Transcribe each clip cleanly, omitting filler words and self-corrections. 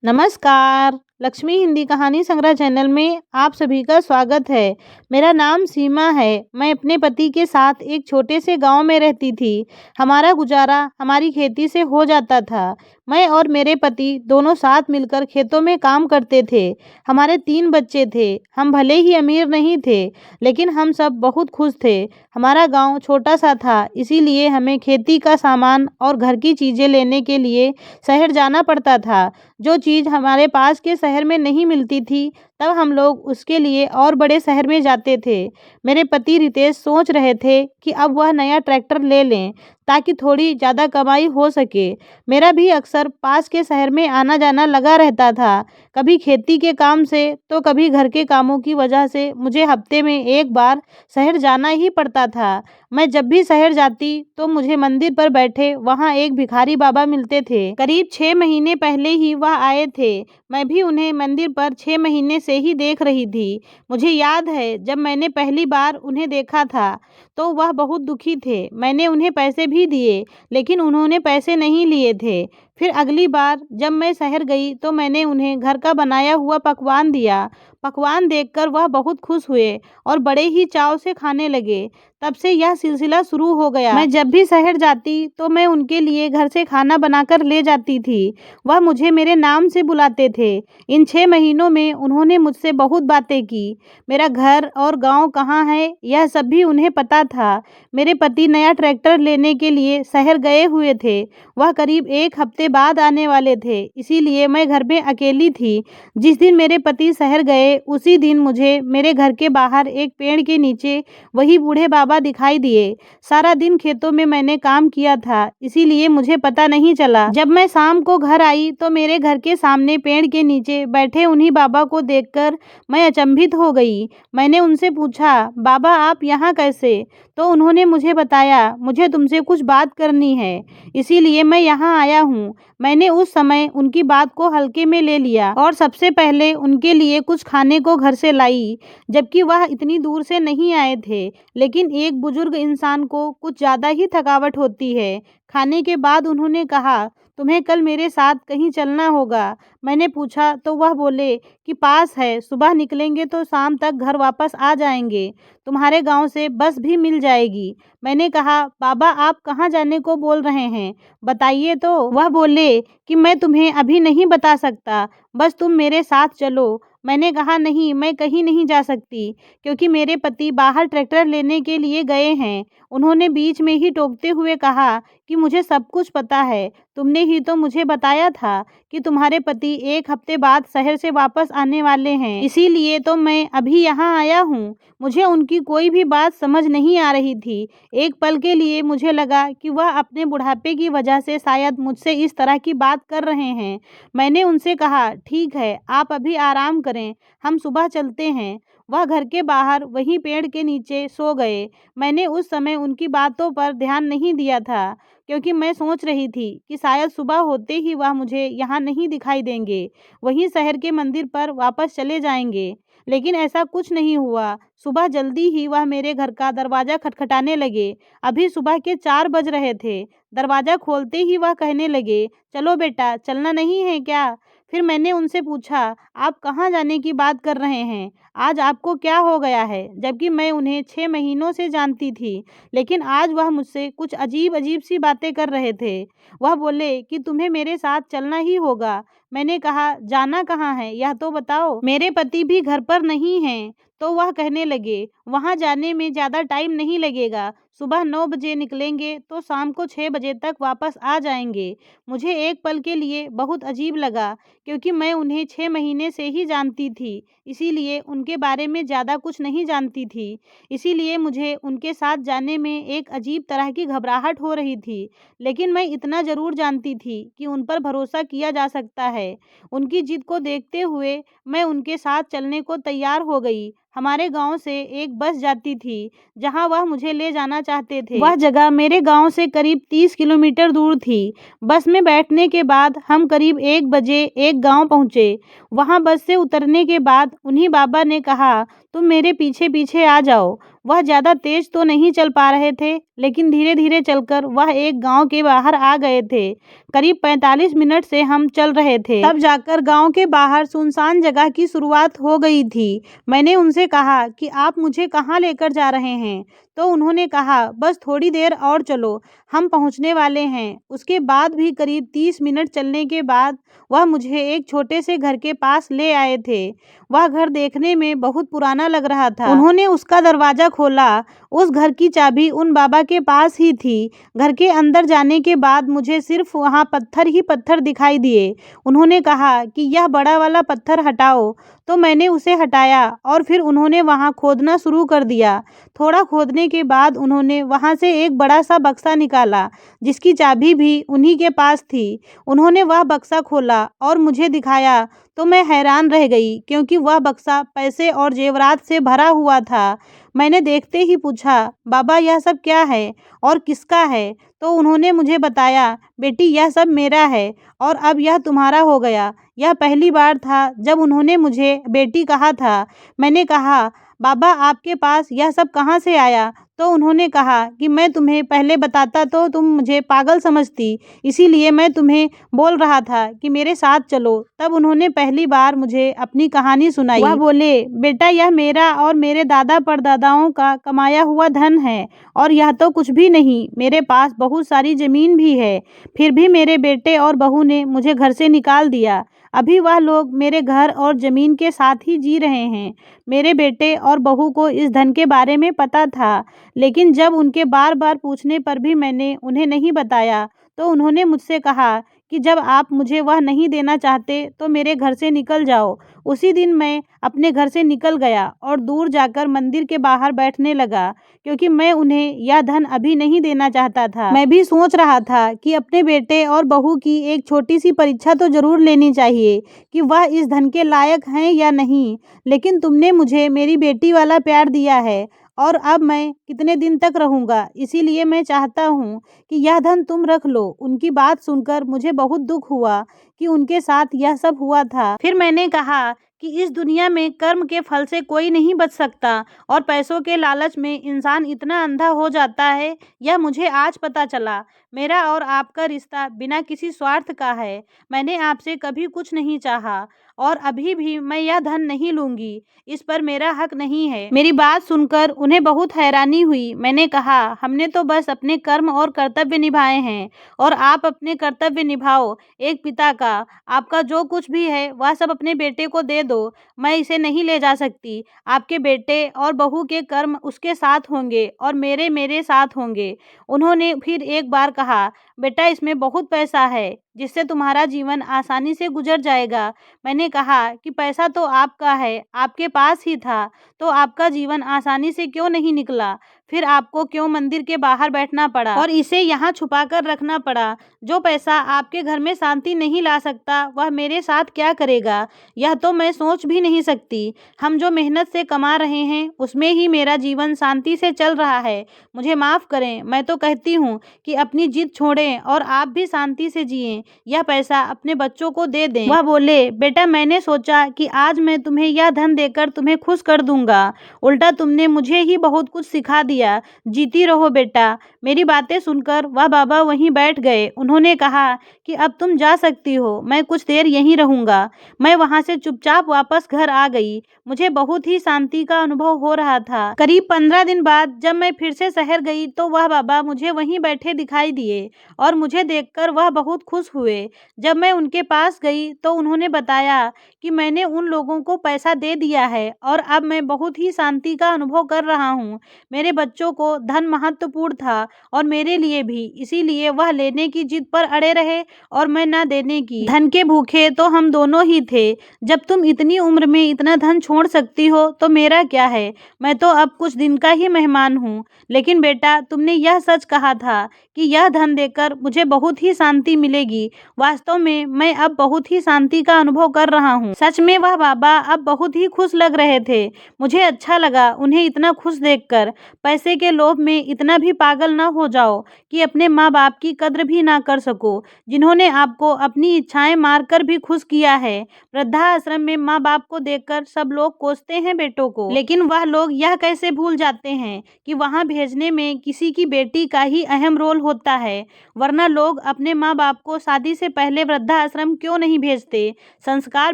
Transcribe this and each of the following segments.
नमस्कार, लक्ष्मी हिंदी कहानी संग्रह चैनल में आप सभी का स्वागत है। मेरा नाम सीमा है। मैं अपने पति के साथ एक छोटे से गांव में रहती थी। हमारा गुजारा हमारी खेती से हो जाता था। मैं और मेरे पति दोनों साथ मिलकर खेतों में काम करते थे। हमारे 3 बच्चे थे। हम भले ही अमीर नहीं थे, लेकिन हम सब बहुत खुश थे। हमारा गांव छोटा सा था, इसीलिए हमें खेती का सामान और घर की चीज़ें लेने के लिए शहर जाना पड़ता था। जो चीज़ हमारे पास के शहर में नहीं मिलती थी, तब हम लोग उसके लिए और बड़े शहर में जाते थे। मेरे पति रितेश सोच रहे थे कि अब वह नया ट्रैक्टर ले लें ताकि थोड़ी ज़्यादा कमाई हो सके। मेरा भी अक्सर पास के शहर में आना जाना लगा रहता था, कभी खेती के काम से तो कभी घर के कामों की वजह से मुझे हफ्ते में एक बार शहर जाना ही पड़ता था। मैं जब भी शहर जाती तो मुझे मंदिर पर बैठे वहाँ एक भिखारी बाबा मिलते थे। करीब 6 महीने पहले ही वह आए थे। मैं भी उन्हें मंदिर पर 6 महीने से ही देख रही थी। मुझे याद है जब मैंने पहली बार उन्हें देखा था तो वह बहुत दुखी थे। मैंने उन्हें पैसे भी दिए, लेकिन उन्होंने पैसे नहीं लिए थे। फिर अगली बार जब मैं शहर गई तो मैंने उन्हें घर का बनाया हुआ पकवान दिया। पकवान देखकर वह बहुत खुश हुए और बड़े ही चाव से खाने लगे। तब से यह सिलसिला शुरू हो गया। मैं जब भी शहर जाती तो मैं उनके लिए घर से खाना बनाकर ले जाती थी। वह मुझे मेरे नाम से बुलाते थे। इन 6 महीनों में उन्होंने मुझसे बहुत बातें की। मेरा घर और गांव कहाँ है यह सब भी उन्हें पता था। मेरे पति नया ट्रैक्टर लेने के लिए शहर गए हुए थे। वह करीब 1 हफ्ते बाद आने वाले थे, इसीलिए मैं घर में अकेली थी। जिस दिन मेरे पति शहर गए उसी दिन मुझे मेरे घर के बाहर एक पेड़ के नीचे वही बूढ़े बाबा दिखाई दिए। सारा दिन खेतों में मैंने काम किया था, इसीलिए मुझे पता नहीं चला। जब मैं शाम को घर आई तो मेरे घर के सामने पेड़ के नीचे बैठे उन्हीं बाबा को देखकर मैं अचंभित हो गई। मैंने उनसे पूछा, बाबा आप यहाँ कैसे? तो उन्होंने मुझे बताया, मुझे तुमसे कुछ बात करनी है, इसीलिए मैं यहाँ आया हूँ। मैंने उस समय उनकी बात को हल्के में ले लिया और सबसे पहले उनके लिए कुछ खाने को घर से लाई, जबकि वह इतनी दूर से नहीं आए थे। लेकिन एक बुजुर्ग इंसान को कुछ ज़्यादा ही थकावट होती है। खाने के बाद उन्होंने कहा, तुम्हें कल मेरे साथ कहीं चलना होगा। मैंने पूछा तो वह बोले कि पास है, सुबह निकलेंगे तो शाम तक घर वापस आ जाएंगे। तुम्हारे गांव से बस भी मिल जाएगी। मैंने कहा, बाबा आप कहाँ जाने को बोल रहे हैं, बताइए तो। वह बोले कि मैं तुम्हें अभी नहीं बता सकता, बस तुम मेरे साथ चलो। मैंने कहा, नहीं, मैं कहीं नहीं जा सकती, क्योंकि मेरे पति बाहर ट्रैक्टर लेने के लिए गए हैं। उन्होंने बीच में ही टोकते हुए कहा कि मुझे सब कुछ पता है, तुमने ही तो मुझे बताया था कि तुम्हारे पति 1 हफ्ते बाद शहर से वापस आने वाले हैं, इसीलिए तो मैं अभी यहाँ आया हूँ। मुझे उनकी कोई भी बात समझ नहीं आ रही थी। एक पल के लिए मुझे लगा कि वह अपने बुढ़ापे की वजह से शायद मुझसे इस तरह की बात कर रहे हैं। मैंने उनसे कहा, ठीक है, आप अभी आराम करें, हम सुबह चलते हैं। वह घर के बाहर वहीं पेड़ के नीचे सो गए। मैंने उस समय उनकी बातों पर ध्यान नहीं दिया था, क्योंकि मैं सोच रही थी कि शायद सुबह होते ही वह मुझे यहाँ नहीं दिखाई देंगे, वहीं शहर के मंदिर पर वापस चले जाएंगे। लेकिन ऐसा कुछ नहीं हुआ। सुबह जल्दी ही वह मेरे घर का दरवाज़ा खटखटाने लगे। अभी सुबह के 4 बज रहे थे। दरवाज़ा खोलते ही वह कहने लगे, चलो बेटा, चलना नहीं है क्या? फिर मैंने उनसे पूछा, आप कहाँ जाने की बात कर रहे हैं? आज आपको क्या हो गया है? जबकि मैं उन्हें 6 महीनों से जानती थी, लेकिन आज वह मुझसे कुछ अजीब-अजीब सी बातें कर रहे थे। वह बोले कि तुम्हें मेरे साथ चलना ही होगा। मैंने कहा, जाना कहाँ है यह तो बताओ। मेरे पति भी घर पर नहीं हैं। तो वह कहने लगे, वहाँ जाने में ज़्यादा टाइम नहीं लगेगा। सुबह 9 बजे निकलेंगे तो शाम को 6 बजे तक वापस आ जाएंगे। मुझे एक पल के लिए बहुत अजीब लगा, क्योंकि मैं उन्हें 6 महीने से ही जानती थी, इसीलिए उनके बारे में ज़्यादा कुछ नहीं जानती थी। इसीलिए मुझे उनके साथ जाने में एक अजीब तरह की घबराहट हो रही थी। लेकिन मैं इतना ज़रूर जानती थी कि उन पर भरोसा किया जा सकता है। उनकी जिद को देखते हुए मैं उनके साथ चलने को तैयार हो गई। हमारे गांव से एक बस जाती थी जहां वह मुझे ले जाना चाहते थे। वह जगह मेरे गांव से करीब 30 किलोमीटर दूर थी। बस में बैठने के बाद हम करीब 1 बजे एक गांव पहुंचे। वहां बस से उतरने के बाद उन्हीं बाबा ने कहा, तुम मेरे पीछे पीछे आ जाओ। वह ज़्यादा तेज तो नहीं चल पा रहे थे, लेकिन धीरे धीरे चलकर वह एक गांव के बाहर आ गए थे। करीब 45 मिनट से हम चल रहे थे, तब जाकर गांव के बाहर सुनसान जगह की शुरुआत हो गई थी। मैंने उनसे कहा कि आप मुझे कहाँ लेकर जा रहे हैं? तो उन्होंने कहा, बस थोड़ी देर और चलो, हम पहुंचने वाले हैं। उसके बाद भी करीब 30 मिनट चलने के बाद वह मुझे एक छोटे से घर के पास ले आए थे। वह घर देखने में बहुत पुराना लग रहा था। उन्होंने उसका दरवाज़ा खोला। उस घर की चाबी उन बाबा के पास ही थी। घर के अंदर जाने के बाद मुझे सिर्फ वहाँ पत्थर ही पत्थर दिखाई दिए। उन्होंने कहा कि यह बड़ा वाला पत्थर हटाओ, तो मैंने उसे हटाया और फिर उन्होंने वहाँ खोदना शुरू कर दिया। थोड़ा खोदने के बाद उन्होंने वहाँ से एक बड़ा सा बक्सा निकाला, जिसकी चाबी भी उन्हीं के पास थी। उन्होंने वह बक्सा खोला और मुझे दिखाया, तो मैं हैरान रह गई, क्योंकि वह बक्सा पैसे और जेवरात से भरा हुआ था। मैंने देखते ही पूछा, बाबा यह सब क्या है और किसका है? तो उन्होंने मुझे बताया, बेटी यह सब मेरा है और अब यह तुम्हारा हो गया। यह पहली बार था जब उन्होंने मुझे बेटी कहा था। मैंने कहा, बाबा आपके पास यह सब कहाँ से आया? तो उन्होंने कहा कि मैं तुम्हें पहले बताता तो तुम मुझे पागल समझती, इसीलिए मैं तुम्हें बोल रहा था कि मेरे साथ चलो। तब उन्होंने पहली बार मुझे अपनी कहानी सुनाई। वह बोले, बेटा यह मेरा और मेरे दादा परदादाओं का कमाया हुआ धन है और यह तो कुछ भी नहीं। मेरे पास बहुत सारी ज़मीन भी है, फिर भी मेरे बेटे और बहू ने मुझे घर से निकाल दिया। अभी वह लोग मेरे घर और ज़मीन के साथ ही जी रहे हैं। मेरे बेटे और बहू को इस धन के बारे में पता था, लेकिन जब उनके बार बार पूछने पर भी मैंने उन्हें नहीं बताया, तो उन्होंने मुझसे कहा कि जब आप मुझे वह नहीं देना चाहते तो मेरे घर से निकल जाओ। उसी दिन मैं अपने घर से निकल गया और दूर जाकर मंदिर के बाहर बैठने लगा, क्योंकि मैं उन्हें यह धन अभी नहीं देना चाहता था। मैं भी सोच रहा था कि अपने बेटे और बहू की एक छोटी सी परीक्षा तो जरूर लेनी चाहिए कि वह इस धन के लायक हैं या नहीं। लेकिन तुमने मुझे मेरी बेटी वाला प्यार दिया है और अब मैं कितने दिन तक रहूँगा, इसीलिए मैं चाहता हूँ कि यह धन तुम रख लो। उनकी बात सुनकर मुझे बहुत दुख हुआ कि उनके साथ यह सब हुआ था। फिर मैंने कहा कि इस दुनिया में कर्म के फल से कोई नहीं बच सकता और पैसों के लालच में इंसान इतना अंधा हो जाता है, यह मुझे आज पता चला। मेरा और आपका रिश्ता बिना किसी स्वार्थ का है। मैंने आपसे कभी कुछ नहीं चाहा और अभी भी मैं यह धन नहीं लूंगी। इस पर मेरा हक नहीं है। मेरी बात सुनकर उन्हें बहुत हैरानी हुई। मैंने कहा, हमने तो बस अपने कर्म और कर्तव्य निभाए हैं और आप अपने कर्तव्य निभाओ एक पिता का। आपका जो कुछ भी है वह सब अपने बेटे को दे दो। मैं इसे नहीं ले जा सकती। आपके बेटे और बहू के कर्म उसके साथ होंगे और मेरे साथ होंगे। उन्होंने फिर एक बार कहा, बेटा इसमें बहुत पैसा है जिससे तुम्हारा जीवन आसानी से गुजर जाएगा। मैंने कहा कि पैसा तो आपका है, आपके पास ही था, तो आपका जीवन आसानी से क्यों नहीं निकला? फिर आपको क्यों मंदिर के बाहर बैठना पड़ा और इसे यहाँ छुपा कर रखना पड़ा? जो पैसा आपके घर में शांति नहीं ला सकता, वह मेरे साथ क्या करेगा? यह तो मैं सोच भी नहीं सकती। हम जो मेहनत से कमा रहे हैं उसमें ही मेरा जीवन शांति से चल रहा है। मुझे माफ़ करें, मैं तो कहती हूँ कि अपनी जिद छोड़ें और आप भी शांति से जिएं। यह पैसा अपने बच्चों को दे दें। वह बोले, बेटा मैंने सोचा कि आज मैं तुम्हें यह धन देकर तुम्हें खुश कर दूंगा, उल्टा तुमने मुझे ही बहुत कुछ सिखा दिया। जीती रहो बेटा। मेरी बातें सुनकर वह बाबा वहीं बैठ गए। उन्होंने कहा कि अब तुम जा सकती हो, मैं कुछ देर यहीं रहूंगा। मैं वहां से चुपचाप वापस घर आ गई। मुझे बहुत ही शांति का अनुभव हो रहा था। करीब 15 दिन बाद जब मैं फिर से शहर गई तो वह बाबा मुझे वहीं बैठे दिखाई दिए और मुझे देखकर वह बहुत खुश हुए। जब मैं उनके पास गई तो उन्होंने बताया कि मैंने उन लोगों को पैसा दे दिया है और अब मैं बहुत ही शांति का अनुभव कर रहा हूँ। मेरे बच्चों को धन महत्वपूर्ण था और मेरे लिए भी, इसीलिए वह लेने की जिद पर अड़े रहे और मैं न देने की। धन के भूखे तो हम दोनों ही थे। जब तुम इतनी उम्र में इतना धन छोड़ सकती हो तो मेरा क्या है? मैं तो अब कुछ दिन का ही मेहमान हूँ। लेकिन बेटा तुमने यह सच कहा था कि यह धन देकर मुझे बहुत ही शांति मिलेगी। कि वास्तव में मैं अब बहुत ही शांति का अनुभव कर रहा हूँ। सच में वह बाबा अब बहुत ही खुश लग रहे थे। मुझे अच्छा लगा उन्हें इतना खुश देखकर। पैसे के लोभ में इतना भी पागल न हो जाओ कि अपने माँ बाप की कद्र भी ना कर सको, जिन्होंने आपको अपनी इच्छाएं मारकर भी खुश किया है। वृद्धाश्रम में माँ बाप को देखकर सब लोग कोसते हैं बेटों को, लेकिन वह लोग यह कैसे भूल जाते हैं कि वहां भेजने में किसी की बेटी का ही अहम रोल होता है। वरना लोग अपने माँ बाप को शादी से पहले वृद्धाश्रम क्यों नहीं भेजते। संस्कार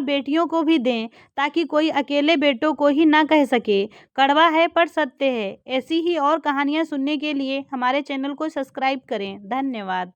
बेटियों को भी दें ताकि कोई अकेले बेटों को ही ना कह सके। कड़वा है पर सत्य है। ऐसी ही और कहानियां सुनने के लिए हमारे चैनल को सब्सक्राइब करें। धन्यवाद।